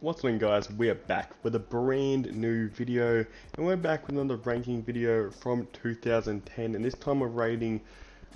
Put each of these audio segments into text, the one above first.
What's going on, guys? We are back with a brand new video, and we're back with another ranking video from 2010, and this time we're rating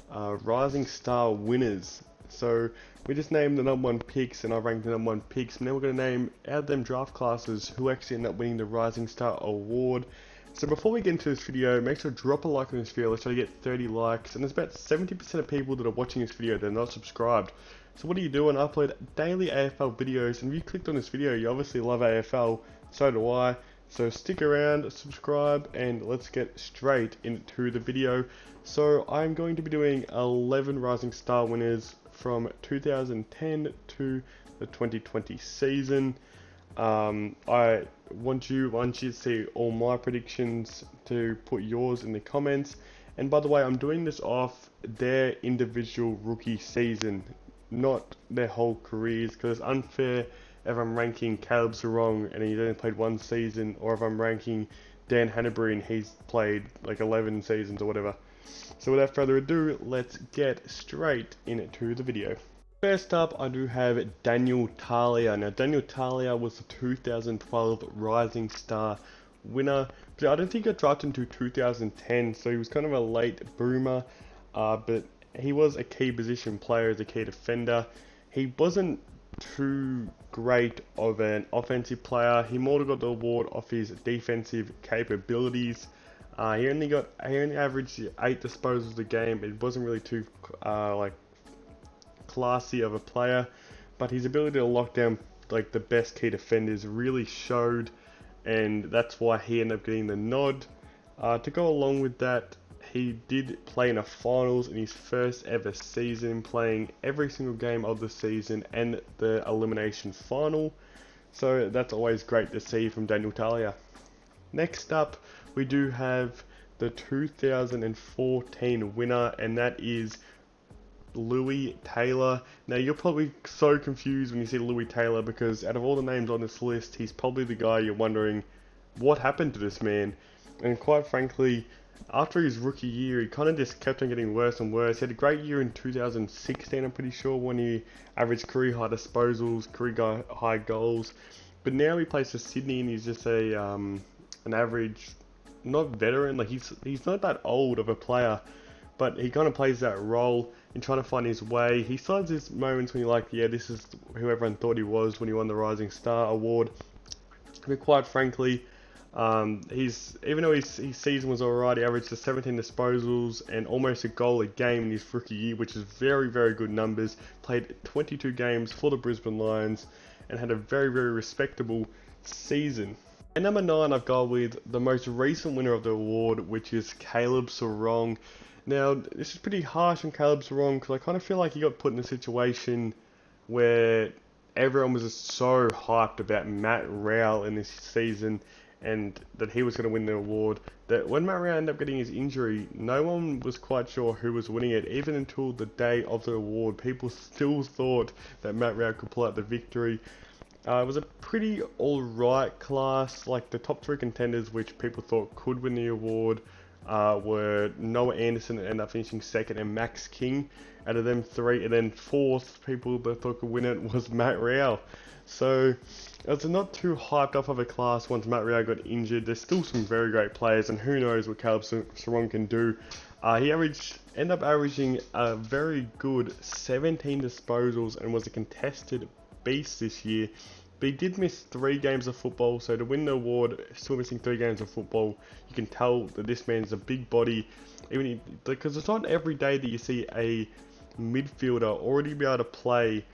Rising Star winners. So we just named the #1 picks, and I ranked the #1 picks, and then we're going to name out of them draft classes who actually end up winning the Rising Star award. So before we get into this video, make sure to drop a like on this video. Let's try to get 30 likes, and there's about 70% of people that are watching this video that are not subscribed. So what are you doing? I upload daily AFL videos, and if you clicked on this video, you obviously love AFL, so do I. So stick around, subscribe, and let's get straight into the video. So I'm going to be doing 11 Rising Star winners from 2010 to the 2020 season. I want you to see all my predictions, to put yours in the comments. And by the way, I'm doing this off their individual rookie season, not their whole careers, because it's unfair if I'm ranking Callum Mills and he's only played one season, or if I'm ranking Dan Hannebery and he's played like 11 seasons or whatever. So without further ado, let's get straight into the video. First up, I do have Daniel Talia. Now, Daniel Talia was the 2012 Rising Star winner. I don't think he got drafted into 2010, so he was kind of a late boomer, but he was a key position player as a key defender. He wasn't too great of an offensive player. He more got the award off his defensive capabilities. He only averaged 8 disposals a game. It wasn't really too like classy of a player, but his ability to lock down like the best key defenders really showed, and that's why he ended up getting the nod. To go along with that, he did play in a finals in his first ever season, playing every single game of the season and the elimination final. So that's always great to see from Daniel Talia. Next up, we do have the 2014 winner, and that is Louis Taylor. Now, you're probably so confused when you see Louis Taylor, because out of all the names on this list, he's probably the guy you're wondering what happened to this man. And quite frankly, after his rookie year, he kind of just kept on getting worse and worse. He had a great year in 2016, I'm pretty sure, when he averaged career high disposals, career high goals. But now he plays for Sydney, and he's just an average, not veteran, like he's not that old of a player, but he kind of plays that role in trying to find his way. He still has his moments when you're like, yeah, this is who everyone thought he was when he won the Rising Star award. But quite frankly, even though his season was alright, he averaged 17 disposals and almost a goal a game in his rookie year, which is very, very good numbers. Played 22 games for the Brisbane Lions and had a very, very respectable season. And number 9, I've gone with the most recent winner of the award, which is Callum Mills. Now, this is pretty harsh on Callum Mills, because I kind of feel like he got put in a situation where everyone was just so hyped about Matt Rowell in this season, and that he was going to win the award, that when Matt Rowell ended up getting his injury, no one was quite sure who was winning it. Even until the day of the award, people still thought that Matt Rowell could pull out the victory. It was a pretty alright class. Like, the top 3 contenders which people thought could win the award were Noah Anderson, that ended up finishing 2nd, and Max King. Out of them 3, and then 4th people that thought could win it was Matt Rowell. So it was not too hyped up of a class once Matt Rowell got injured. There's still some very great players, and who knows what Callum Mills can do. He ended up averaging a very good 17 disposals and was a contested beast this year. But he did miss 3 games of football, so to win the award, still missing 3 games of football, you can tell that this man's a big body. Because it's not every day that you see a midfielder already be able to play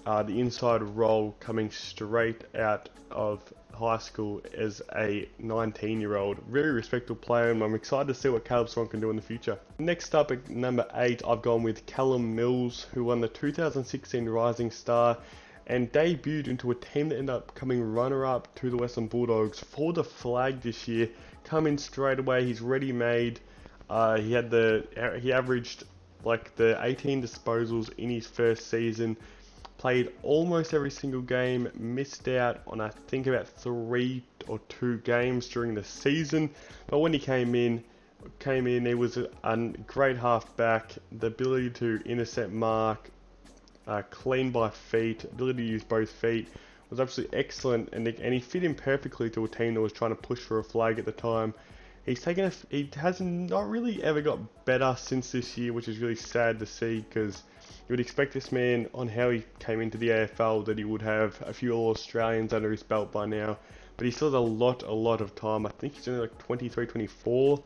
the inside role coming straight out of high school as a 19-year-old. Very respectable player, and I'm excited to see what Callum Mills can do in the future. Next up at number 8, I've gone with Callum Mills, who won the 2016 Rising Star and debuted into a team that ended up coming runner-up to the Western Bulldogs for the flag this year. Come in straight away, he's ready-made. He averaged like the 18 disposals in his first season. Played almost every single game, missed out on I think about 3 or 2 games during the season. But when he came in, he was a great halfback. The ability to intercept mark, clean by feet, ability to use both feet, was absolutely excellent, and he fit in perfectly to a team that was trying to push for a flag at the time. He has not really ever got better since this year, which is really sad to see, because you would expect this man, on how he came into the AFL, that he would have a few All-Australians under his belt by now. But he still has a lot of time. I think he's only like 23, 24.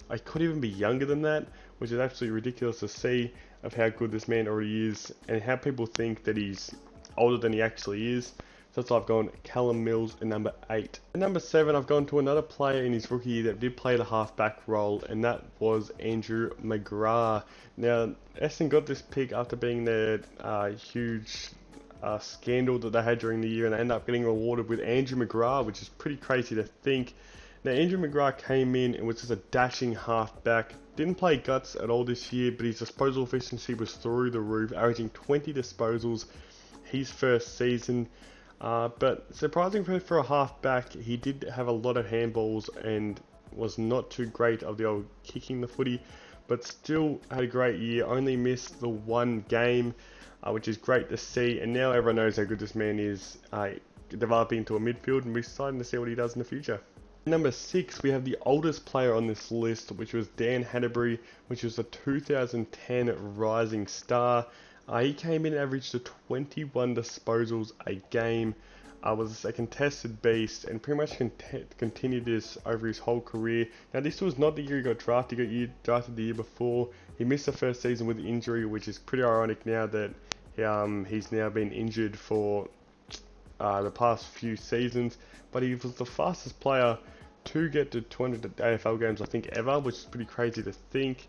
I could even be younger than that, which is absolutely ridiculous to see of how good this man already is, and how people think that he's older than he actually is. So that's why I've gone Callum Mills at number 8. At number 7, I've gone to another player in his rookie year that did play the halfback role, and that was Andrew McGrath. Now, Essendon got this pick after being their huge scandal that they had during the year, and they ended up getting rewarded with Andrew McGrath, which is pretty crazy to think. Now, Andrew McGrath came in and was just a dashing halfback. Didn't play guts at all this year, but his disposal efficiency was through the roof, averaging 20 disposals his first season. But surprisingly for a halfback, he did have a lot of handballs and was not too great of the old kicking the footy, but still had a great year. Only missed the one game, which is great to see. And now everyone knows how good this man is developing into a midfield, and we're excited to see what he does in the future. Number 6, we have the oldest player on this list, which was Dan Hannebery, which was a 2010 rising star. He came in and averaged 21 disposals a game, was a contested beast, and pretty much continued this over his whole career. Now, this was not the year he got drafted. He got drafted the year before. He missed the first season with injury, which is pretty ironic now that he's now been injured for the past few seasons. But he was the fastest player to get to 200 AFL games, I think, ever, which is pretty crazy to think.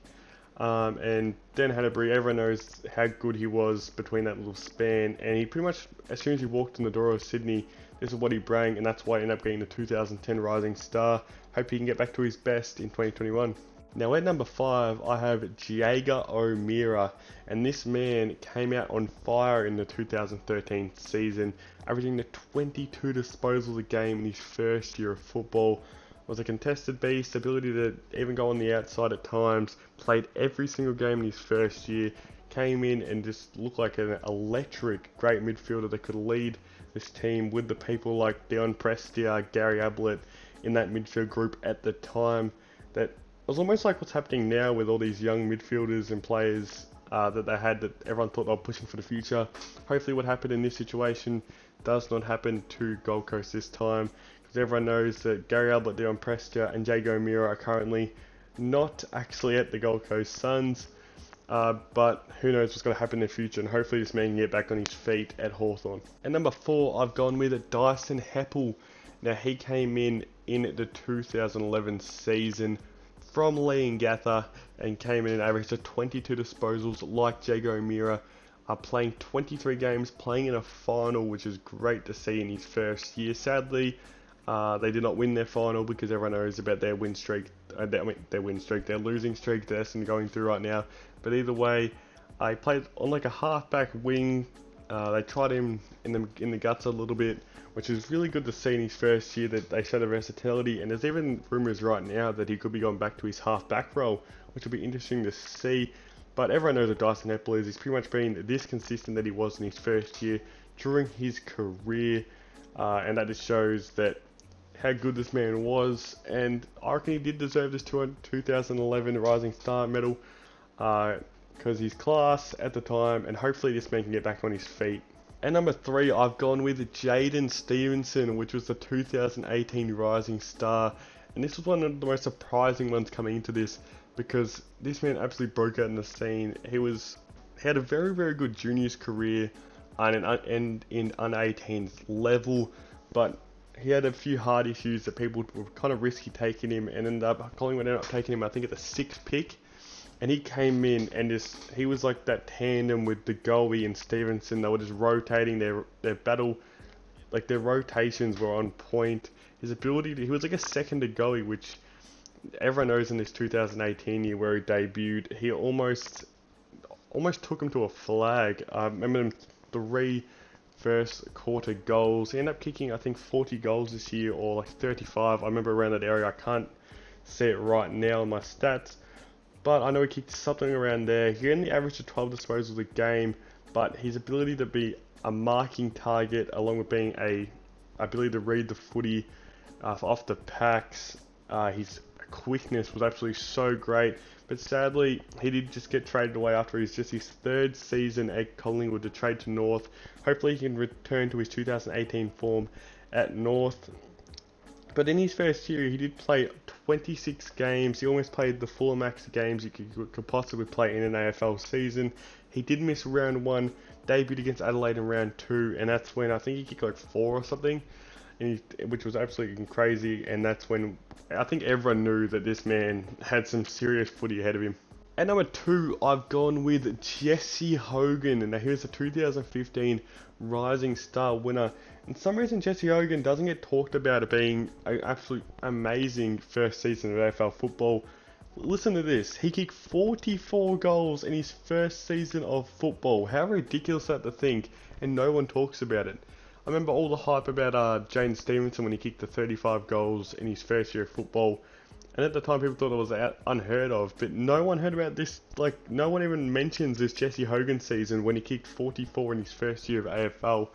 And Dan Hannebery, everyone knows how good he was between that little span, and he pretty much, as soon as he walked in the door of Sydney, this is what he brought, and that's why he ended up getting the 2010 Rising Star. Hope he can get back to his best in 2021. Now at number 5, I have Jaeger O'Meara, and this man came out on fire in the 2013 season, averaging the 22 disposals a game in his first year of football. Was a contested beast, ability to even go on the outside at times, played every single game in his first year, came in and just looked like an electric great midfielder that could lead this team with the people like Dion Prestia, Gary Ablett in that midfield group at the time. That was almost like what's happening now with all these young midfielders and players that they had, that everyone thought they were pushing for the future. Hopefully what happened in this situation does not happen to Gold Coast this time. Everyone knows that Gary Ablett, Dion Prestia and Jaeger O'Meara are currently not actually at the Gold Coast Suns, but who knows what's going to happen in the future, and hopefully this man can get back on his feet at Hawthorn. At number 4, I've gone with Dyson Heppell. Now, he came in the 2011 season from Leongatha and came in and averaged 22 disposals like Jaeger O'Meara, playing 23 games, playing in a final, which is great to see in his first year. Sadly, they did not win their final because everyone knows about their win streak, their losing streak that Essendon going through right now. But either way, he played on like a halfback wing. They tried him in the guts a little bit, which is really good to see in his first year, that they showed a versatility. And there's even rumours right now that he could be going back to his halfback role, which will be interesting to see. But everyone knows that Dyson Heppell is. He's pretty much been this consistent that he was in his first year during his career, and that just shows that how good this man was, and I reckon he did deserve this 2011 Rising Star medal, because he's class at the time, and hopefully this man can get back on his feet. At number 3, I've gone with Jaden Stevenson, which was the 2018 Rising Star, and this was one of the most surprising ones coming into this, because this man absolutely broke out in the scene. He had a very, very good juniors career and in under-18s level, but he had a few hard issues that people were kind of risky taking him, and Collingwood ended up taking him, I think, at the 6th pick. And he came in and he was like that tandem with De Goey and Stevenson. They were just rotating their battle, like their rotations were on point. His ability he was like a second De Goey, which everyone knows in this 2018 year where he debuted, he almost took him to a flag. I remember him 3 first quarter goals. He ended up kicking, I think, 40 goals this year, or like 35. I remember around that area. I can't see it right now in my stats, but I know he kicked something around there. He only averaged 12 disposals a game, but his ability to be a marking target, along with being a ability to read the footy off the packs. His quickness was absolutely so great, but sadly he did just get traded away after his 3rd season at Collingwood to trade to North. Hopefully he can return to his 2018 form at North. But in his first year, he did play 26 games. He almost played the full max of games you could possibly play in an AFL season. He did miss round 1, debuted against Adelaide in round 2, and that's when I think he kicked like 4 or something, which was absolutely crazy. And that's when I think everyone knew that this man had some serious footy ahead of him. At number 2, I've gone with Jesse Hogan, and he was the 2015 Rising Star winner. And for some reason, Jesse Hogan doesn't get talked about it being an absolute amazing first season of AFL football. Listen to this: he kicked 44 goals in his first season of football. How ridiculous is that to think, and no one talks about it. I remember all the hype about Jane Stevenson when he kicked the 35 goals in his first year of football. And at the time, people thought it was unheard of, but no one heard about this. Like, no one even mentions this Jesse Hogan season when he kicked 44 in his first year of AFL,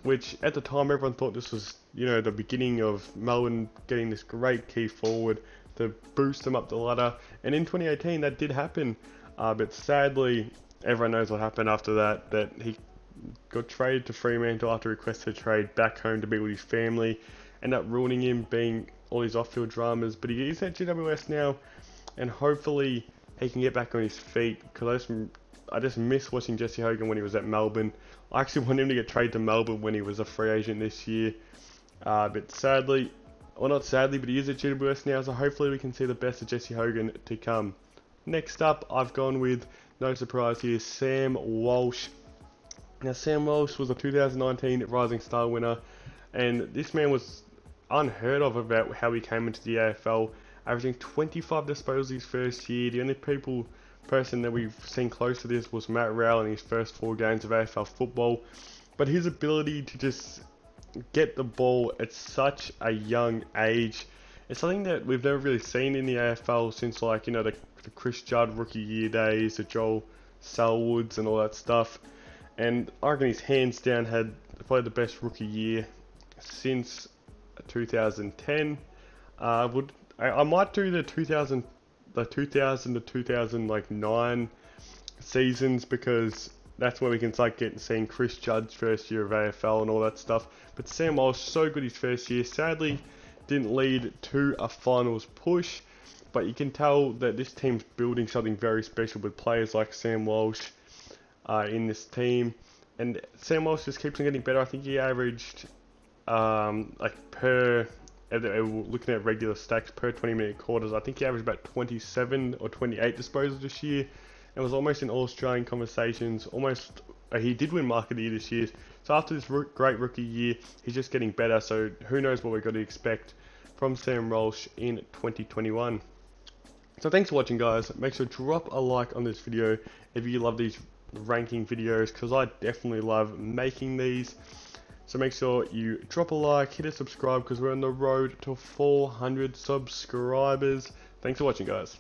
which at the time everyone thought this was, you know, the beginning of Melbourne getting this great key forward to boost them up the ladder. And in 2018, that did happen, but sadly, everyone knows what happened after that. That he got traded to Fremantle after requested a trade back home to be with his family, ended up ruining him, being all his off-field dramas. But he is at GWS now, and hopefully he can get back on his feet, because I just miss watching Jesse Hogan when he was at Melbourne. I actually want him to get traded to Melbourne when he was a free agent this year, but sadly, or not sadly, but he is at GWS now, so hopefully we can see the best of Jesse Hogan to come. Next up, I've gone with, no surprise here, Sam Walsh. Now, Sam Walsh was a 2019 Rising Star winner, and this man was unheard of about how he came into the AFL, averaging 25 disposals his first year. The only person that we've seen close to this was Matt Rowell in his first 4 games of AFL football. But his ability to just get the ball at such a young age is something that we've never really seen in the AFL since, like, you know, the Chris Judd rookie year days, the Joel Selwoods and all that stuff. And I reckon he's hands down had probably the best rookie year since 2010. I might do the 2000 to 2009 seasons, because that's where we can start seeing Chris Judd's first year of AFL and all that stuff. But Sam Walsh, so good his first year. Sadly, didn't lead to a finals push, but you can tell that this team's building something very special with players like Sam Walsh in this team. And Sam Walsh just keeps on getting better. I think he averaged looking at regular stacks per 20-minute quarters, I think he averaged about 27 or 28 disposals this year, and was almost in All-Australian conversations. He did win Mark of the Year this year. So after this great rookie year, he's just getting better. So who knows what we're going to expect from Sam Walsh in 2021. So thanks for watching, guys. Make sure to drop a like on this video if you love these ranking videos, because I definitely love making these. So make sure you drop a like, hit a subscribe, because we're on the road to 400 subscribers. Thanks for watching, guys.